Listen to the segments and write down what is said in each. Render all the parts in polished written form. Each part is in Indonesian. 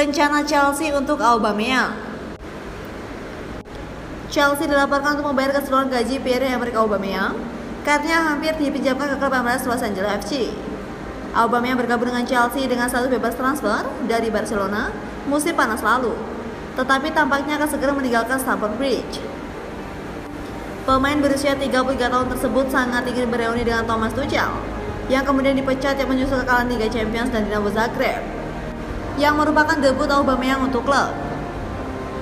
Rencana Chelsea untuk Aubameyang. Chelsea dilaporkan untuk membayar keseluruhan gaji Pierre-Emerick Aubameyang karena hampir dipinjamkan ke klub MLS Los Angeles FC. Aubameyang bergabung dengan Chelsea dengan status bebas transfer dari Barcelona musim panas lalu, tetapi tampaknya akan segera meninggalkan Stamford Bridge. Pemain berusia 33 tahun tersebut sangat ingin bereuni dengan Thomas Tuchel, yang kemudian dipecat yang menyusul kekalahan Liga Champions dan Dinamo Zagreb, yang merupakan debut Aubameyang untuk klub.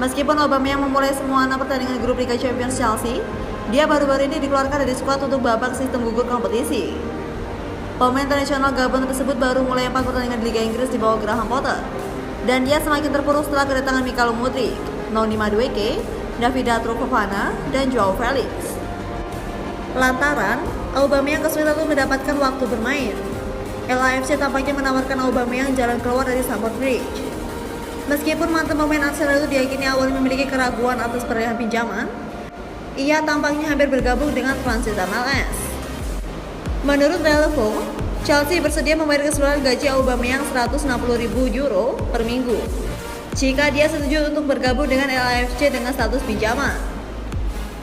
Meskipun Aubameyang memulai semua 6 pertandingan grup Liga Champions Chelsea, dia baru-baru ini dikeluarkan dari skuad untuk babak sistem gugur kompetisi. Pemain internasional Gabon tersebut baru mulai 4 pertandingan di Liga Inggris di bawah Graham Potter, dan dia semakin terpuruk setelah kedatangan Mikhailo Mudryk, Noni Madueke, David Fofana, dan Joao Felix. Lantaran Aubameyang kesulitan untuk mendapatkan waktu bermain, LAFC tampaknya menawarkan Aubameyang jalan keluar dari Stamford Bridge. Meskipun mantan pemain Arsenal itu diyakini awalnya memiliki keraguan atas peralihan pinjaman, ia tampaknya hampir bergabung dengan franchise MLS. Menurut Relevo, Chelsea bersedia membayar keseluruhan gaji Aubameyang 160.000 euro per minggu jika dia setuju untuk bergabung dengan LAFC dengan status pinjaman.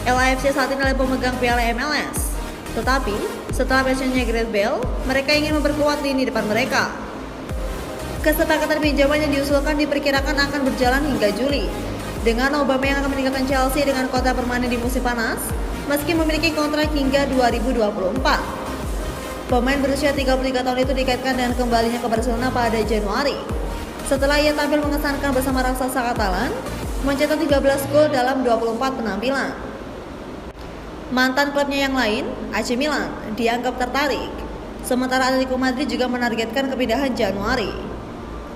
LAFC saat ini adalah pemegang Piala MLS, tetapi setelah pensiunnya Gareth Bale, mereka ingin memperkuat lini depan mereka. Kesepakatan pinjaman yang diusulkan diperkirakan akan berjalan hingga Juli, dengan Aubameyang akan meninggalkan Chelsea dengan kontrak permanen di musim panas, meski memiliki kontrak hingga 2024. Pemain berusia 33 tahun itu dikaitkan dengan kembalinya ke Barcelona pada Januari, setelah ia tampil mengesankan bersama raksasa Katalan, mencetak 13 gol dalam 24 penampilan. Mantan klubnya yang lain, AC Milan, dianggap tertarik, sementara Atletico Madrid juga menargetkan kepindahan Januari.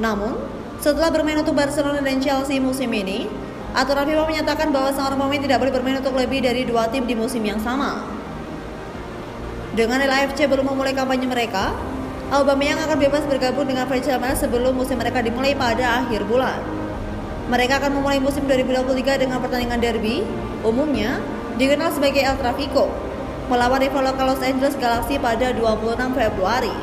Namun, setelah bermain untuk Barcelona dan Chelsea musim ini, aturan FIFA menyatakan bahwa seorang pemain tidak boleh bermain untuk lebih dari 2 tim di musim yang sama. Dengan LAFC belum memulai kampanye mereka, Aubameyang akan bebas bergabung dengan franchise MLS sebelum musim mereka dimulai pada akhir bulan. Mereka akan memulai musim 2023 dengan pertandingan derby, umumnya dikenal sebagai El Tráfico, melawan rival lokal Los Angeles Galaxy pada 26 Februari.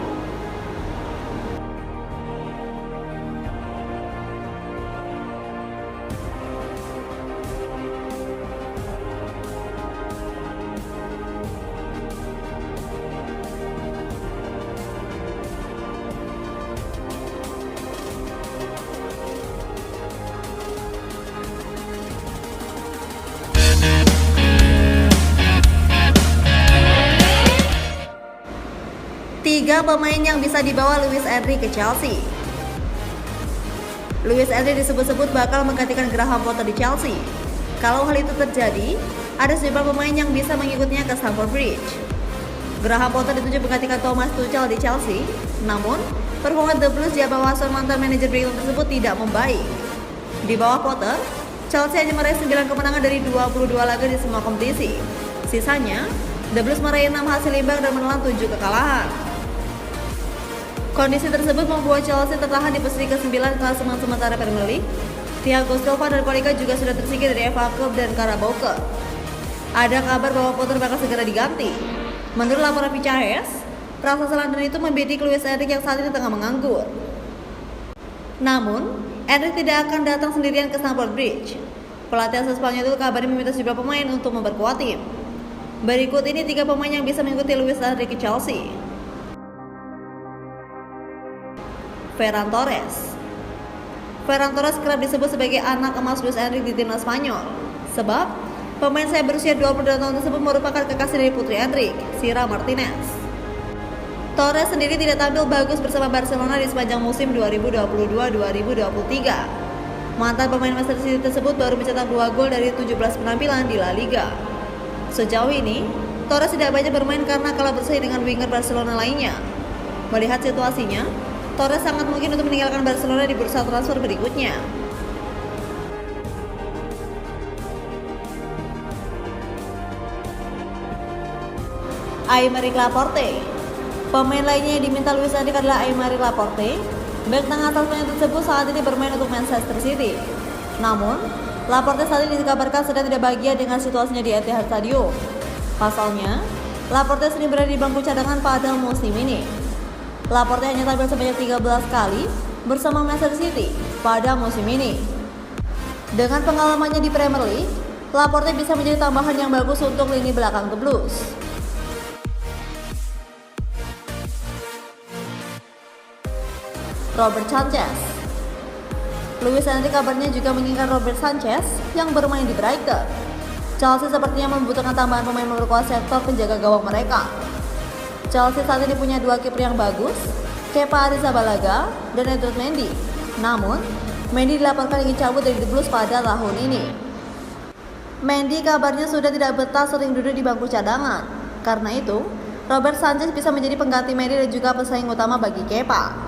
Tiga pemain yang bisa dibawa Luis Enrique ke Chelsea. Luis Enrique disebut-sebut bakal menggantikan Graham Potter di Chelsea. Kalau hal itu terjadi, ada sejumlah pemain yang bisa mengikutnya ke Stamford Bridge. Graham Potter dituju menggantikan Thomas Tuchel di Chelsea, namun performa The Blues di bawah asuhan mantan manajer Brighton tersebut tidak membaik. Di bawah Potter, Chelsea hanya meraih 9 kemenangan dari 22 laga di semua kompetisi. Sisanya, The Blues meraih 6 hasil imbang dan menelan 7 kekalahan. Kondisi tersebut membuat Chelsea tertahan di posisi ke-9 klasemen sementara Premier League. Thiago Silva dan kolega juga sudah tersingkir dari FA Cup dan Carabao Cup. Ada kabar bahwa Potter bakal segera diganti. Menurut laporan PCS, raksasa London itu membidik Luis Enrique yang saat ini tengah menganggur. Namun, Enrique tidak akan datang sendirian ke Stamford Bridge. Pelatih asal Spanyol itu kabarnya meminta sejumlah pemain untuk memperkuat tim. Berikut ini 3 pemain yang bisa mengikuti Luis Enrique ke Chelsea. Ferran Torres. Ferran Torres kerap disebut sebagai anak emas Luis Enrique di timnas Spanyol, sebab pemain saya berusia 22 tahun tersebut merupakan kekasih dari putri Enrique, Sira Martinez. Torres sendiri tidak tampil bagus bersama Barcelona di sepanjang musim 2022-2023. Mantan pemain Manchester City tersebut baru mencetak 2 gol dari 17 penampilan di La Liga. Sejauh ini, Torres tidak banyak bermain karena kalah bersaing dengan winger Barcelona lainnya. Melihat situasinya, Torres sangat mungkin untuk meninggalkan Barcelona di bursa transfer berikutnya. Aymeric Laporte. Pemain lainnya yang diminta Luis Enrique adalah Aymeric Laporte. Bek tengah asal Spanyol tersebut saat ini bermain untuk Manchester City. Namun, Laporte saat ini dikabarkan sedang tidak bahagia dengan situasinya di Etihad Stadium. Pasalnya, Laporte sering berada di bangku cadangan pada musim ini. Laporte hanya tampil sebanyak 13 kali bersama Manchester City pada musim ini. Dengan pengalamannya di Premier League, Laporte bisa menjadi tambahan yang bagus untuk lini belakang The Blues. Robert Sanchez. Luis Enrique kabarnya juga menginginkan Robert Sanchez yang bermain di Brighton. Chelsea sepertinya membutuhkan tambahan pemain memperkuat sektor penjaga gawang mereka. Chelsea saat ini punya dua kiper yang bagus, Kepa Arrizabalaga dan Edouard Mendy. Namun, Mendy dilaporkan ingin cabut dari The Blues pada tahun ini. Mendy kabarnya sudah tidak betah sering duduk di bangku cadangan. Karena itu, Robert Sanchez bisa menjadi pengganti Mendy dan juga pesaing utama bagi Kepa.